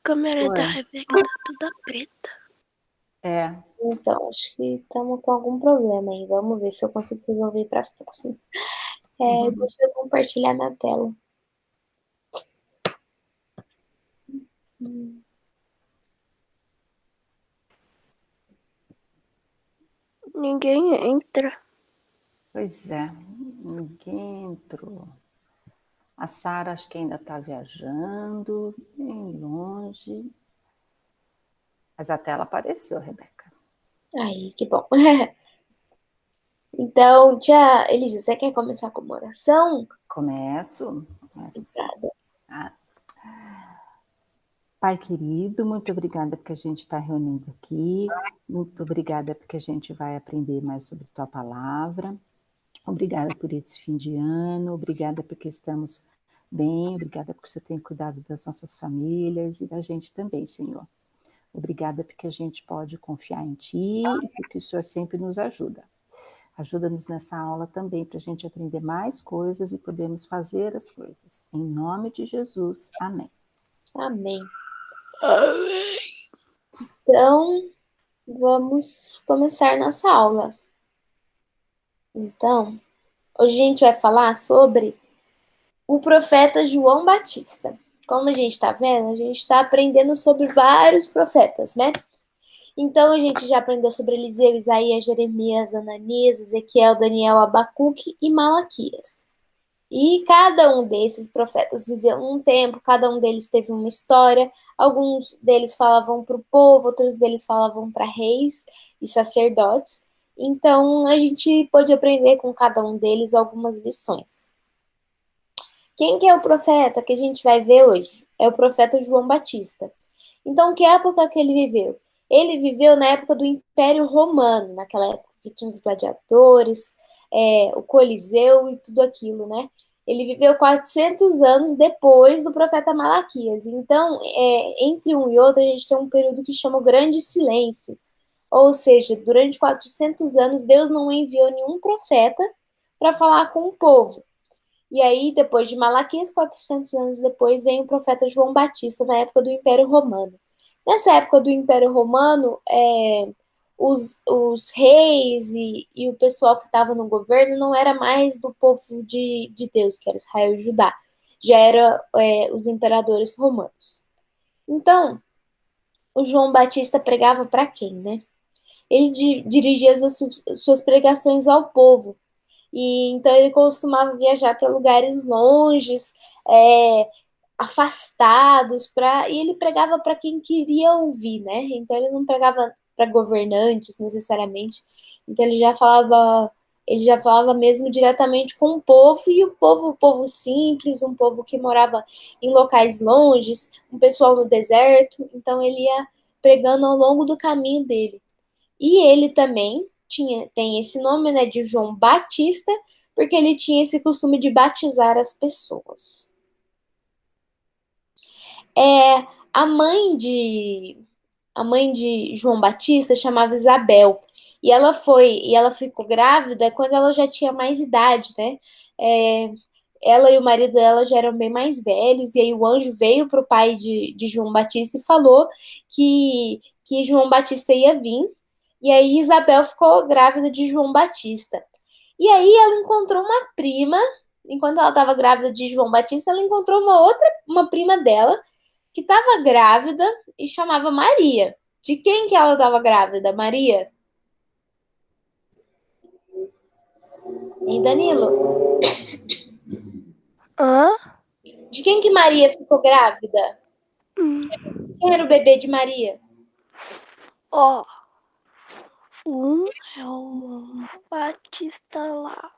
câmera da Oi. Rebeca tá toda preta. É, Então, acho que estamos com algum problema aí. Vamos ver se eu consigo resolver para as próximas. Deixa eu compartilhar na tela. Ninguém entra. pois é, ninguém entrou. A Sara acho que ainda está viajando, bem longe. Mas a tela apareceu, Rebeca. Aí, que bom. Então, tia Elisa, você quer começar com uma oração? Começo sim. Obrigada. Ah, Pai querido, muito obrigada porque a gente está reunindo aqui. Muito obrigada porque a gente vai aprender mais sobre tua palavra. Obrigada por esse fim de ano, obrigada porque estamos bem, obrigada porque você tem cuidado das nossas famílias e da gente também, Senhor. Obrigada porque a gente pode confiar em Ti e porque o Senhor sempre nos ajuda. Ajuda-nos nessa aula também para a gente aprender mais coisas e podermos fazer as coisas. Em nome de Jesus, amém. Amém. Então, vamos começar nossa aula. Então, hoje a gente vai falar sobre o profeta João Batista. Como a gente está vendo, a gente está aprendendo sobre vários profetas, né? Então, a gente já aprendeu sobre Eliseu, Isaías, Jeremias, Ananias, Ezequiel, Daniel, Abacuque e Malaquias. E cada um desses profetas viveu um tempo, cada um deles teve uma história. Alguns deles falavam para o povo, outros deles falavam para reis e sacerdotes. Então, a gente pode aprender com cada um deles algumas lições. Quem que é o profeta que a gente vai ver hoje? É o profeta João Batista. Então, que época que ele viveu? Ele viveu na época do Império Romano, naquela época que tinha os gladiadores, o Coliseu e tudo aquilo, né? Ele viveu 400 anos depois do profeta Malaquias. Então, entre um e outro, a gente tem um período que chama o Grande Silêncio. Ou seja, durante 400 anos, Deus não enviou nenhum profeta para falar com o povo. E aí, depois de Malaquias, 400 anos depois, vem o profeta João Batista, na época do Império Romano. Nessa época do Império Romano, os reis e o pessoal que estava no governo não era mais do povo de Deus, que era Israel e Judá. Já era os imperadores romanos. Então, o João Batista pregava para quem, né? Ele dirigia suas pregações ao povo. E então ele costumava viajar para lugares longes, afastados, e ele pregava para quem queria ouvir, né? Então ele não pregava para governantes necessariamente. Então ele já falava mesmo diretamente com o povo, e o povo simples, um povo que morava em locais longes, um pessoal no deserto. Então ele ia pregando ao longo do caminho dele. E ele também tem esse nome, né, de João Batista, porque ele tinha esse costume de batizar as pessoas. É, a mãe de a mãe de João Batista chamava Isabel. E ela ficou grávida quando ela já tinha mais idade, né? É, ela e o marido dela já eram bem mais velhos, e aí o anjo veio para o pai de João Batista e falou que João Batista ia vir, e aí Isabel ficou grávida de João Batista. E aí ela encontrou uma prima, enquanto ela estava grávida de João Batista, ela encontrou uma prima dela, que estava grávida e chamava Maria. De quem que ela estava grávida, Maria? Hein, Danilo? Hã? De quem que Maria ficou grávida? Quem era o bebê de Maria? Ó, um é o Batista lá.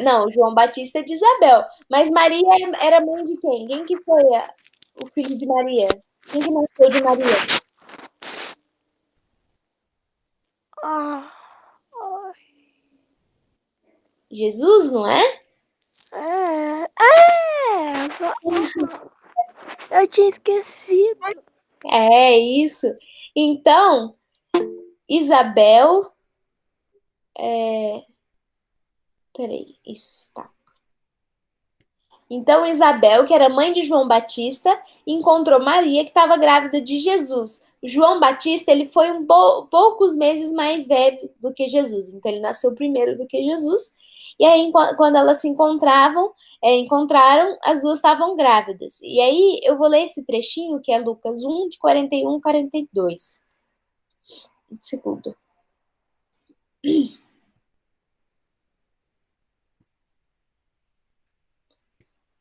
Não, João Batista é de Isabel. Mas Maria era mãe de quem? Quem que foi o filho de Maria? Quem que nasceu de Maria? Ah, Jesus, não é? eu tinha esquecido. É isso. Então, Isabel. Peraí, isso, tá. Então Isabel, que era mãe de João Batista, encontrou Maria, que estava grávida de Jesus. João Batista, ele foi poucos meses mais velho do que Jesus, então ele nasceu primeiro do que Jesus. E aí, quando elas se encontraram, as duas estavam grávidas. E aí, eu vou ler esse trechinho, que é Lucas 1, de 41 a 42. Um segundo.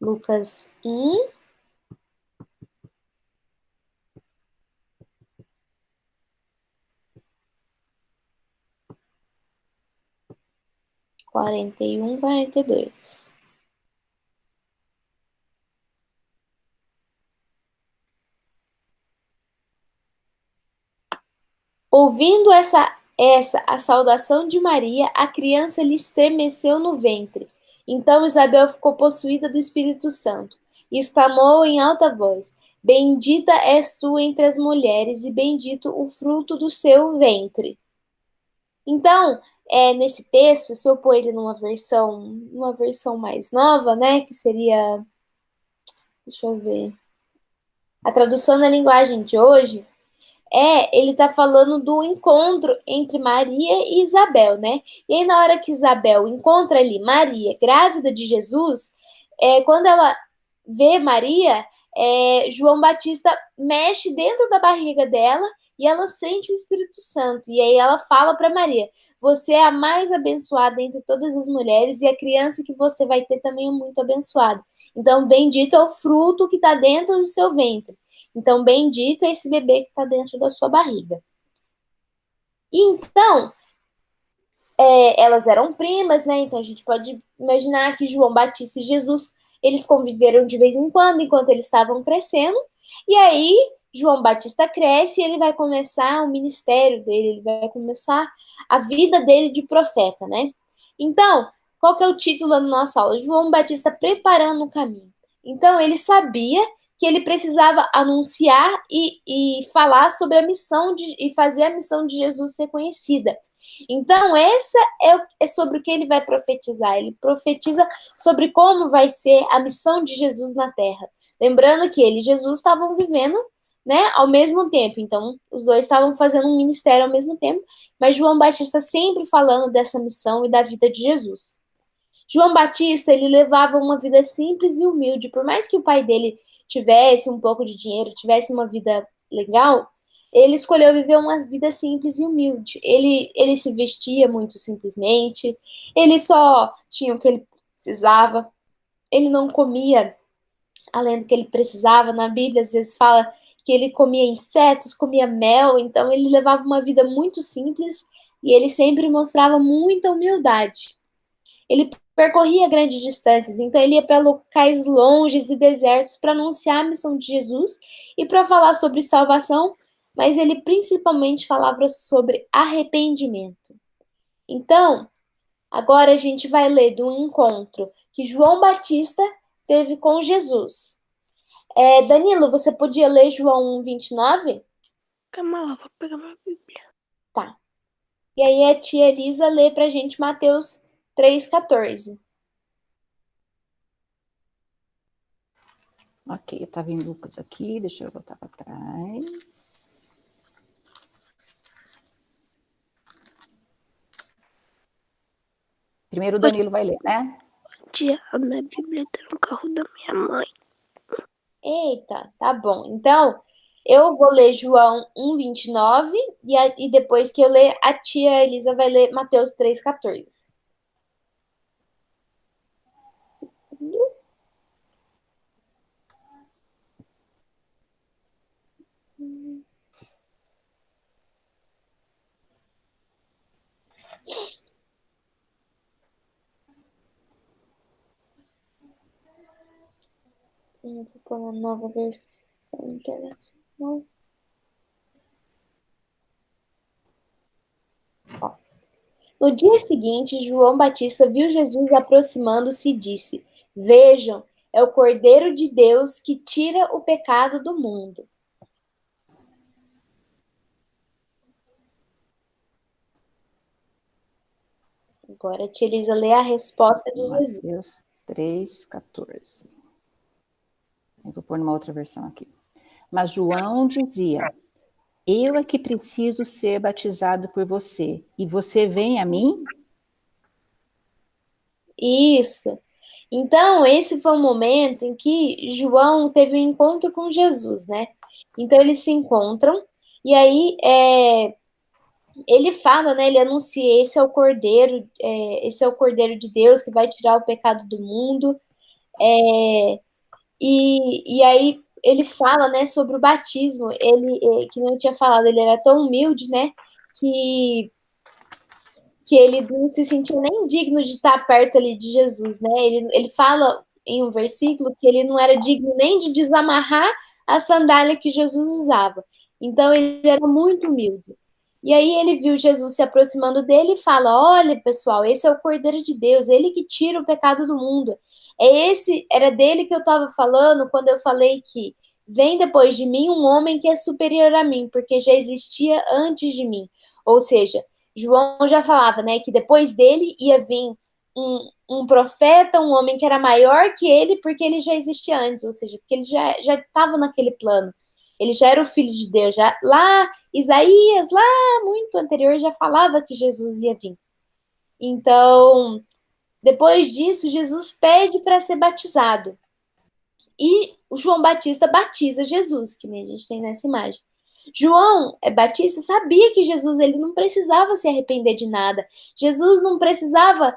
Lucas 1. Quarenta e um, 42. Ouvindo a saudação de Maria, a criança lhe estremeceu no ventre. Então Isabel ficou possuída do Espírito Santo e exclamou em alta voz: Bendita és tu entre as mulheres e bendito o fruto do seu ventre. Então, nesse texto, se eu pôr ele numa versão mais nova, né, que seria, deixa eu ver, a tradução na linguagem de hoje, ele tá falando do encontro entre Maria e Isabel, né? E aí, na hora que Isabel encontra ali Maria, grávida de Jesus, quando ela vê Maria, João Batista mexe dentro da barriga dela e ela sente o Espírito Santo. E aí ela fala para Maria: Você é a mais abençoada entre todas as mulheres e a criança que você vai ter também é muito abençoada. Então, bendito é o fruto que está dentro do seu ventre. Então, bendito é esse bebê que está dentro da sua barriga. Então, elas eram primas, né? Então a gente pode imaginar que João Batista e Jesus, eles conviveram de vez em quando, enquanto eles estavam crescendo. E aí, João Batista cresce e ele vai começar o ministério dele, ele vai começar a vida dele de profeta, né? Então, qual que é o título da nossa aula? João Batista preparando o caminho. Então, ele sabia que ele precisava anunciar e falar sobre a missão e fazer a missão de Jesus ser conhecida. Então, essa é sobre o que ele vai profetizar. Ele profetiza sobre como vai ser a missão de Jesus na Terra. Lembrando que ele e Jesus estavam vivendo, né, ao mesmo tempo. Então, os dois estavam fazendo um ministério ao mesmo tempo, mas João Batista sempre falando dessa missão e da vida de Jesus. João Batista, ele levava uma vida simples e humilde. Por mais que o pai dele tivesse um pouco de dinheiro, tivesse uma vida legal, ele escolheu viver uma vida simples e humilde. Ele se vestia muito simplesmente, ele só tinha o que ele precisava, ele não comia além do que ele precisava. Na Bíblia, às vezes fala que ele comia insetos, comia mel, então ele levava uma vida muito simples e ele sempre mostrava muita humildade. Ele percorria grandes distâncias, então ele ia para locais longes e desertos para anunciar a missão de Jesus e para falar sobre salvação, mas ele principalmente falava sobre arrependimento. Então, agora a gente vai ler do encontro que João Batista teve com Jesus. Danilo, você podia ler João 1, 29? Calma lá, vou pegar minha Bíblia. Tá. E aí a tia Elisa lê pra gente Mateus 3,14. Ok, eu estava em Lucas aqui, deixa eu voltar para trás. Primeiro o Danilo vai ler, né? Tia, a minha Bíblia tá no carro da minha mãe. Eita, tá bom. Então, eu vou ler João 1, 29 e depois que eu ler, a tia Elisa vai ler Mateus 3,14. Vou pôr uma nova versão internacional. Ó. No dia seguinte, João Batista viu Jesus aproximando-se e disse: Vejam, é o Cordeiro de Deus que tira o pecado do mundo. Agora a tia Elisa lê a resposta de Jesus. Mateus 3,14. Eu vou pôr numa outra versão aqui. Mas João dizia: eu é que preciso ser batizado por você, e você vem a mim? Isso. Então, esse foi o momento em que João teve um encontro com Jesus, né? Então, eles se encontram, e aí ele fala, né? Ele anuncia: esse é o Cordeiro de Deus que vai tirar o pecado do mundo. E aí ele fala, né, sobre o batismo. Ele, que não tinha falado, ele era tão humilde, né? Que que ele não se sentiu nem digno de estar perto ali de Jesus, né? Ele fala em um versículo que ele não era digno nem de desamarrar a sandália que Jesus usava. Então ele era muito humilde. E aí ele viu Jesus se aproximando dele e fala: olha, pessoal, esse é o Cordeiro de Deus, ele que tira o pecado do mundo. Era dele que eu estava falando quando eu falei que vem depois de mim um homem que é superior a mim, porque já existia antes de mim. Ou seja, João já falava, né, que depois dele ia vir um profeta, um homem que era maior que ele, porque ele já existia antes, ou seja, porque ele já estava naquele plano. Ele já era o filho de Deus. Já lá, Isaías, lá muito anterior, já falava que Jesus ia vir. Então, depois disso, Jesus pede para ser batizado. E o João Batista batiza Jesus, que nem a gente tem nessa imagem. João Batista sabia que Jesus ele não precisava se arrepender de nada. Jesus não precisava,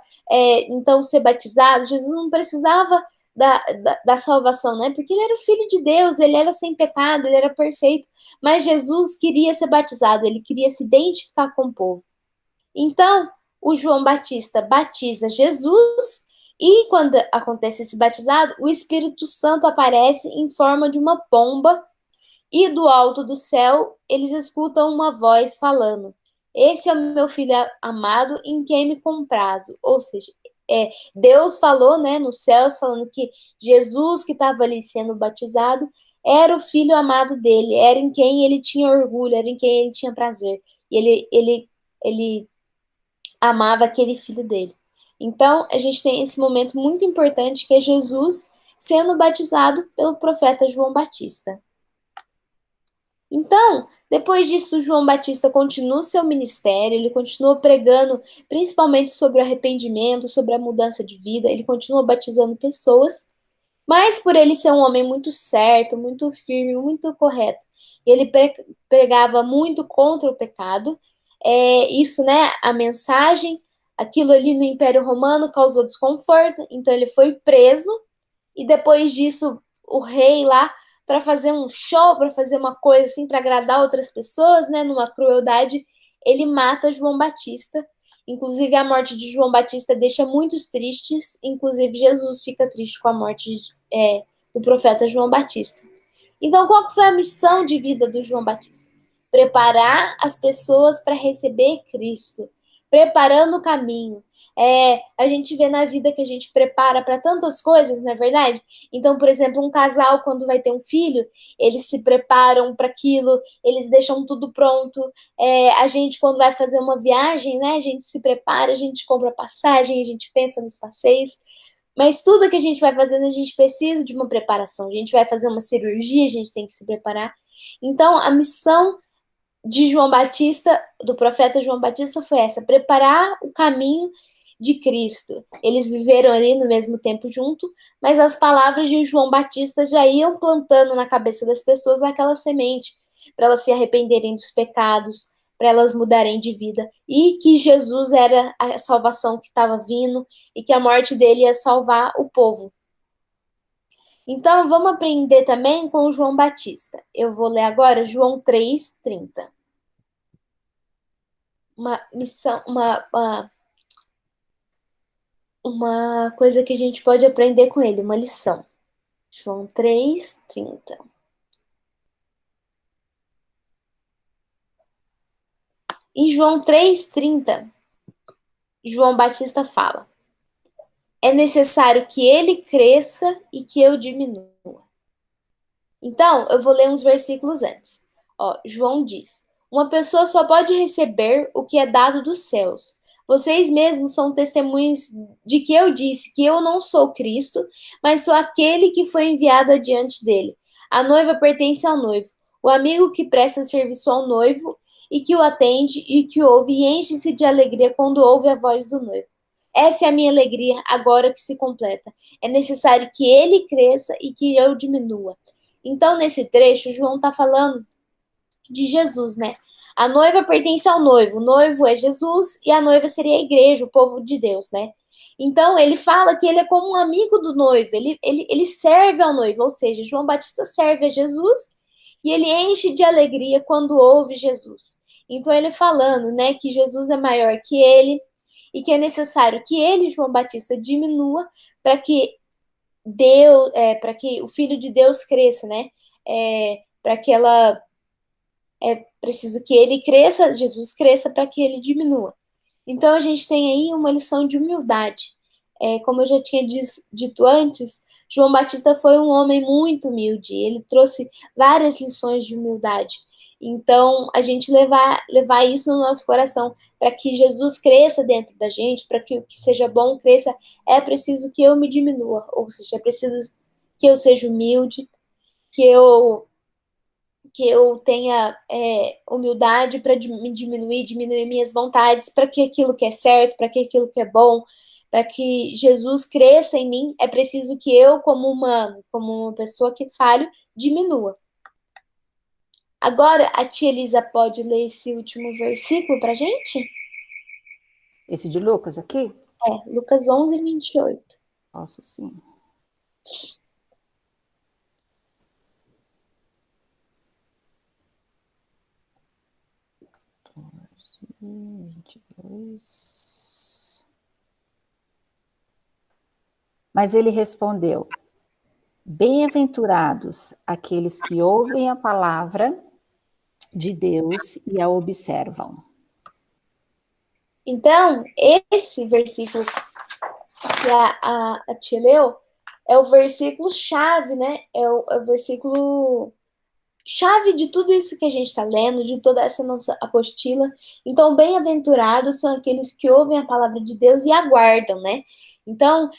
então, ser batizado. Jesus não precisava da salvação, né? Porque ele era o Filho de Deus, ele era sem pecado, ele era perfeito. Mas Jesus queria ser batizado, ele queria se identificar com o povo. Então, o João Batista batiza Jesus e quando acontece esse batizado, o Espírito Santo aparece em forma de uma pomba e do alto do céu eles escutam uma voz falando: esse é o meu filho amado em quem me comprazo. Ou seja, Deus falou, né, nos céus, falando que Jesus que estava ali sendo batizado era o filho amado dele, era em quem ele tinha orgulho, era em quem ele tinha prazer. E ele amava aquele filho dele. Então, a gente tem esse momento muito importante que é Jesus sendo batizado pelo profeta João Batista. Então, depois disso, João Batista continua seu ministério, ele continua pregando principalmente sobre o arrependimento, sobre a mudança de vida, ele continua batizando pessoas, mas por ele ser um homem muito certo, muito firme, muito correto, e ele pregava muito contra o pecado, isso, né, a mensagem, aquilo ali no Império Romano causou desconforto, então ele foi preso, e depois disso, o rei lá, para fazer um show, para fazer uma coisa assim, para agradar outras pessoas, né, numa crueldade, ele mata João Batista. Inclusive, a morte de João Batista deixa muitos tristes, inclusive Jesus fica triste com a morte do profeta João Batista. Então, qual foi a missão de vida do João Batista? Preparar as pessoas para receber Cristo, preparando o caminho. A gente vê na vida que a gente prepara para tantas coisas, não é verdade? Então, por exemplo, um casal, quando vai ter um filho, eles se preparam para aquilo, eles deixam tudo pronto. A gente, quando vai fazer uma viagem, né, a gente se prepara, a gente compra passagem, a gente pensa nos passeios. Mas tudo que a gente vai fazendo, a gente precisa de uma preparação. A gente vai fazer uma cirurgia, a gente tem que se preparar. Então, a missão de João Batista, do profeta João Batista, foi essa: preparar o caminho de Cristo. Eles viveram ali no mesmo tempo junto, mas as palavras de João Batista já iam plantando na cabeça das pessoas aquela semente, para elas se arrependerem dos pecados, para elas mudarem de vida, e que Jesus era a salvação que estava vindo, e que a morte dele ia salvar o povo. Então, vamos aprender também com o João Batista. Eu vou ler agora João 3:30. Uma coisa que a gente pode aprender com ele, uma lição. João 3:30. Em João 3:30, João Batista fala: é necessário que ele cresça e que eu diminua. Então, eu vou ler uns versículos antes. João diz: uma pessoa só pode receber o que é dado dos céus. Vocês mesmos são testemunhas de que eu disse que eu não sou Cristo, mas sou aquele que foi enviado adiante dele. A noiva pertence ao noivo. O amigo que presta serviço ao noivo e que o atende e que o ouve e enche-se de alegria quando ouve a voz do noivo. Essa é a minha alegria agora que se completa. É necessário que ele cresça e que eu diminua. Então, nesse trecho, João está falando de Jesus, né? A noiva pertence ao noivo, o noivo é Jesus e a noiva seria a igreja, o povo de Deus, né? Então, ele fala que ele é como um amigo do noivo, ele serve ao noivo, ou seja, João Batista serve a Jesus e ele enche de alegria quando ouve Jesus. Então, ele falando, né, que Jesus é maior que ele e que é necessário que ele, João Batista, diminua para que Deus, para que o Filho de Deus cresça, né? Para que ela é preciso que ele cresça, Jesus cresça para que ele diminua. Então a gente tem aí uma lição de humildade. Como eu já tinha dito antes, João Batista foi um homem muito humilde. Ele trouxe várias lições de humildade. Então a gente levar isso no nosso coração para que Jesus cresça dentro da gente, para que o que seja bom cresça, é preciso que eu me diminua, ou seja, é preciso que eu seja humilde, que eu tenha humildade para me diminuir minhas vontades, para que aquilo que é certo, para que aquilo que é bom, para que Jesus cresça em mim, é preciso que eu, como humano, como uma pessoa que falho, diminua. Agora, a tia Elisa pode ler esse último versículo para a gente? Esse de Lucas aqui? Lucas 11, 28. Posso sim. Mas ele respondeu: bem-aventurados aqueles que ouvem a palavra de Deus e a observam. Então, esse versículo que a tia leu é o versículo chave, né? É o versículo chave de tudo isso que a gente está lendo, de toda essa nossa apostila. Então, bem-aventurados são aqueles que ouvem a palavra de Deus e aguardam, né? Então,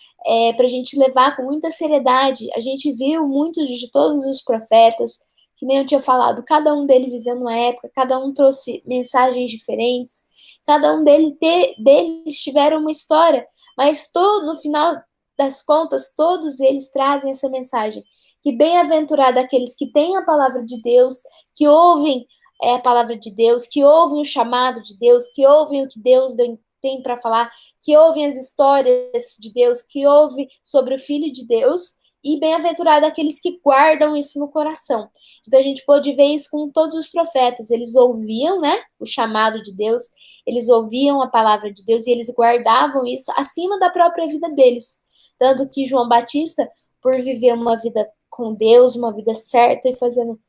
para a gente levar com muita seriedade, a gente viu muitos de todos os profetas, que nem eu tinha falado, cada um deles viveu numa época, cada um trouxe mensagens diferentes, cada um deles tiveram uma história, mas no final das contas, todos eles trazem essa mensagem que bem-aventurado aqueles que têm a palavra de Deus, que ouvem a palavra de Deus, que ouvem o chamado de Deus, que ouvem o que Deus tem para falar, que ouvem as histórias de Deus, que ouvem sobre o Filho de Deus, e bem-aventurado aqueles que guardam isso no coração. Então a gente pode ver isso com todos os profetas, eles ouviam, né, o chamado de Deus, eles ouviam a palavra de Deus e eles guardavam isso acima da própria vida deles. Tanto que João Batista, por viver uma vida com Deus, uma vida certa e fazendo,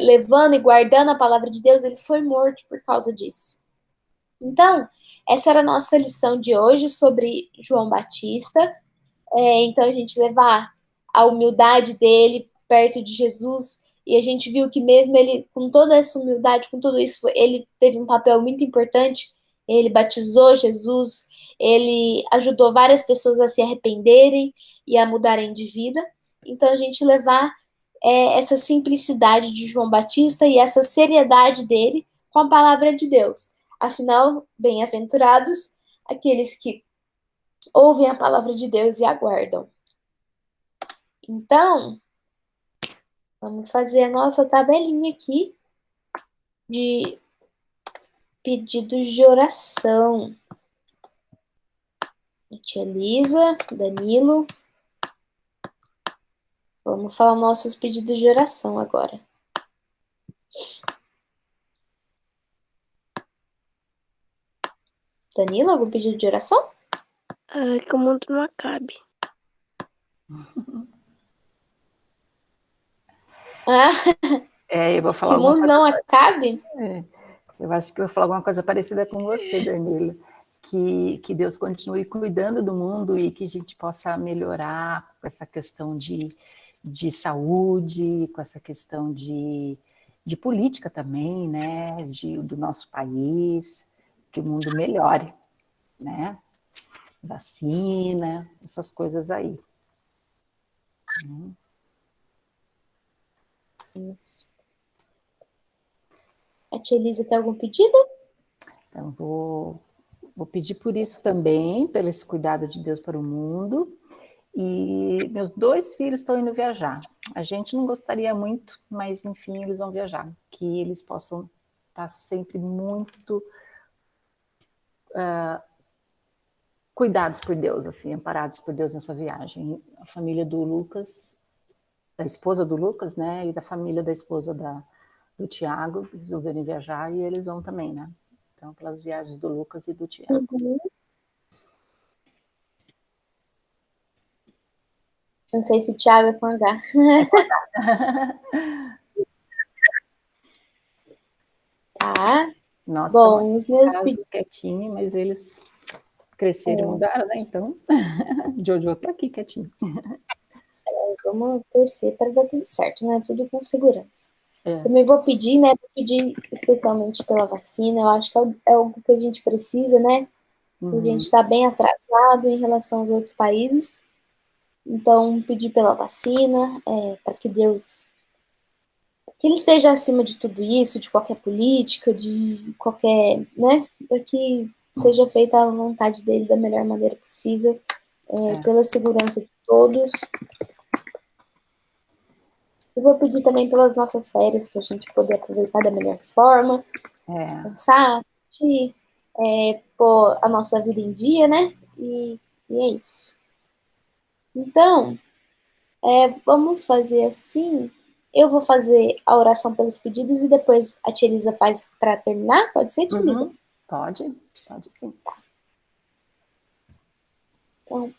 levando e guardando a palavra de Deus, ele foi morto por causa disso. Então, essa era a nossa lição de hoje sobre João Batista. Então, a gente levar a humildade dele perto de Jesus, e a gente viu que mesmo ele, com toda essa humildade, com tudo isso, ele teve um papel muito importante. Ele batizou Jesus, ele ajudou várias pessoas a se arrependerem e a mudarem de vida. Então, a gente levar essa simplicidade de João Batista e essa seriedade dele com a palavra de Deus. Afinal, bem-aventurados aqueles que ouvem a palavra de Deus e aguardam. Então, vamos fazer a nossa tabelinha aqui de pedidos de oração. Tia Elisa, Danilo. Vamos falar nossos pedidos de oração agora. Danilo, algum pedido de oração? Que o mundo não acabe. Eu vou falar que o mundo não acabe? Eu acho que eu vou falar alguma coisa parecida com você, Danilo. Que Deus continue cuidando do mundo e que a gente possa melhorar com essa questão de saúde, com essa questão de política também, né, do nosso país, que o mundo melhore. né? Vacina, essas coisas aí. Isso. A tia Elisa tem algum pedido? Então, vou pedir por isso também, pelo esse cuidado de Deus para o mundo. E meus 2 filhos estão indo viajar. A gente não gostaria muito, mas enfim, eles vão viajar. Que eles possam estar sempre muito cuidados por Deus, assim, amparados por Deus nessa viagem. A família do Lucas, da esposa do Lucas, né, e da família da esposa do Tiago, resolveram viajar e eles vão também, né? Então, pelas viagens do Lucas e do Tiago. Uhum. Não sei se Thiago é com H. Tá. Nós Bom, os meus estamos pedidos. quietinhos, mas eles cresceram e mudaram, né? Então, Jojo está aqui quietinho. Vamos torcer para dar tudo certo, né? Tudo com segurança. É. Também vou pedir, né? Vou pedir especialmente pela vacina. Eu acho que é algo que a gente precisa, né? A gente está bem atrasado em relação aos outros países. Então, pedir pela vacina, para que Deus, que Ele esteja acima de tudo isso, de qualquer política, de qualquer, né? Para que seja feita a vontade dele da melhor maneira possível, pela segurança de todos. Eu vou pedir também pelas nossas férias, para a gente poder aproveitar da melhor forma, descansar, curtir, pôr a nossa vida em dia, né? E é isso. Então, vamos fazer assim. Eu vou fazer a oração pelos pedidos e depois a tia Elisa faz para terminar? Pode ser, tia Elisa? Pode sim. Então,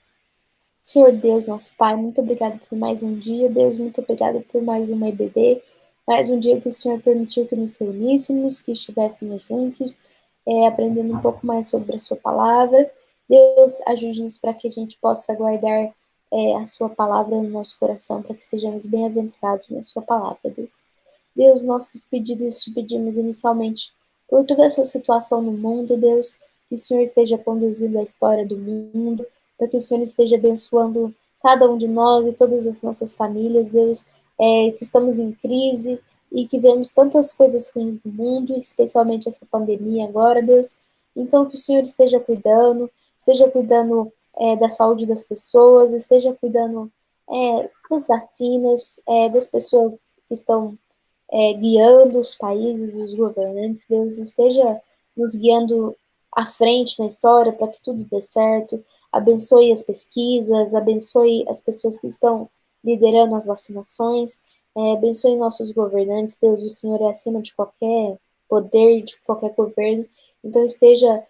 Senhor Deus, nosso Pai, muito obrigado por mais um dia. Deus, muito obrigado por mais uma EBD. Mais um dia que o Senhor permitiu que nos reuníssemos, que estivéssemos juntos, aprendendo um pouco mais sobre a sua palavra. Deus, ajude-nos para que a gente possa guardar a sua palavra no nosso coração, para que sejamos bem-aventurados na sua palavra, Deus. Deus, nossos pedidos te pedimos inicialmente por toda essa situação no mundo, Deus, que o Senhor esteja conduzindo a história do mundo, para que o Senhor esteja abençoando cada um de nós e todas as nossas famílias, Deus, que estamos em crise e que vemos tantas coisas ruins no mundo, especialmente essa pandemia agora, Deus. Então, que o Senhor esteja cuidando da saúde das pessoas, esteja cuidando das vacinas, das pessoas que estão guiando os países e os governantes. Deus esteja nos guiando à frente na história para que tudo dê certo. Abençoe as pesquisas, abençoe as pessoas que estão liderando as vacinações, abençoe nossos governantes. Deus, o Senhor é acima de qualquer poder, de qualquer governo. Então esteja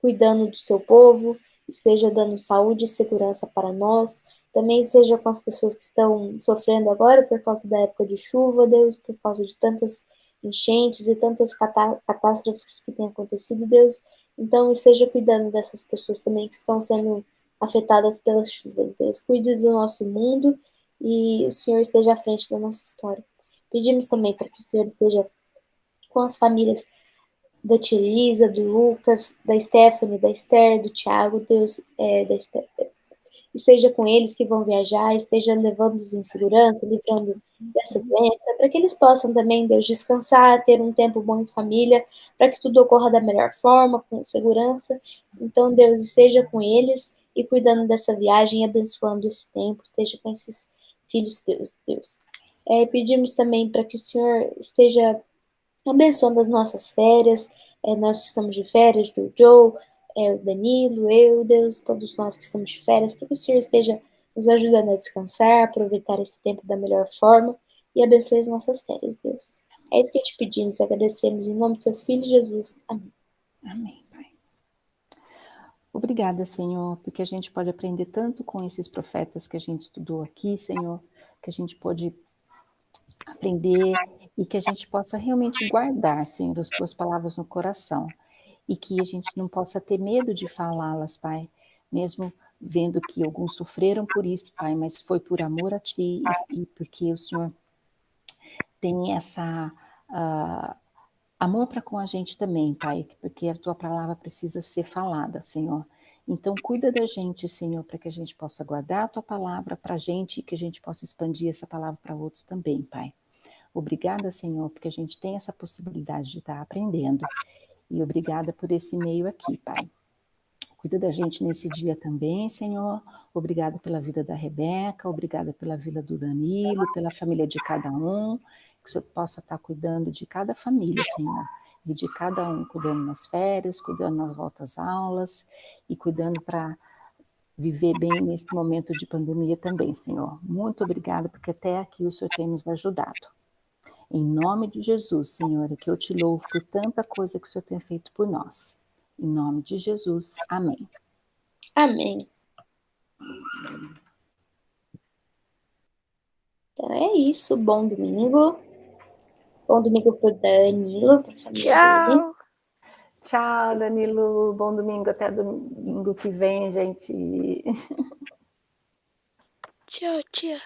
cuidando do seu povo, esteja dando saúde e segurança para nós, também seja com as pessoas que estão sofrendo agora por causa da época de chuva, Deus, por causa de tantas enchentes e tantas catástrofes que têm acontecido, Deus. Então, esteja cuidando dessas pessoas também que estão sendo afetadas pelas chuvas, Deus. Cuide do nosso mundo e o Senhor esteja à frente da nossa história. Pedimos também para que o Senhor esteja com as famílias da tia Elisa, do Lucas, da Stephanie, da Esther, do Thiago, Deus, da Esther, esteja com eles que vão viajar, esteja levando-os em segurança, livrando dessa doença, para que eles possam também, Deus, descansar, ter um tempo bom em família, para que tudo ocorra da melhor forma, com segurança. Então, Deus, esteja com eles e cuidando dessa viagem, abençoando esse tempo, esteja com esses filhos teus, Deus. Pedimos também para que o Senhor esteja abençoando as nossas férias, nós que estamos de férias, do Joe, o Danilo, eu, Deus, todos nós que estamos de férias, para que o Senhor esteja nos ajudando a descansar, aproveitar esse tempo da melhor forma e abençoe as nossas férias, Deus. É isso que te pedimos, agradecemos em nome do seu Filho Jesus. Amém. Amém, Pai. Obrigada, Senhor, porque a gente pode aprender tanto com esses profetas que a gente estudou aqui, Senhor, que a gente pode aprender e que a gente possa realmente guardar, Senhor, as tuas palavras no coração e que a gente não possa ter medo de falá-las, Pai, mesmo vendo que alguns sofreram por isso, Pai, mas foi por amor a Ti e porque o Senhor tem essa amor para com a gente também, Pai, porque a Tua palavra precisa ser falada, Senhor. Então, cuida da gente, Senhor, para que a gente possa guardar a Tua palavra para a gente e que a gente possa expandir essa palavra para outros também, Pai. Obrigada, Senhor, porque a gente tem essa possibilidade de estar aprendendo. E obrigada por esse meio aqui, Pai. Cuida da gente nesse dia também, Senhor. Obrigada pela vida da Rebeca, obrigada pela vida do Danilo, pela família de cada um. Que o Senhor possa estar cuidando de cada família, Senhor. E de cada um, cuidando nas férias, cuidando nas voltas às aulas e cuidando para viver bem nesse momento de pandemia também, Senhor. Muito obrigada, porque até aqui o Senhor tem nos ajudado. Em nome de Jesus, Senhor, é que eu te louvo por tanta coisa que o Senhor tem feito por nós. Em nome de Jesus, amém. Amém. Então é isso. Bom domingo. Bom domingo pro Danilo, pra família dele. Tchau. Tchau, Danilo. Bom domingo. Até domingo que vem, gente. Tchau, tia.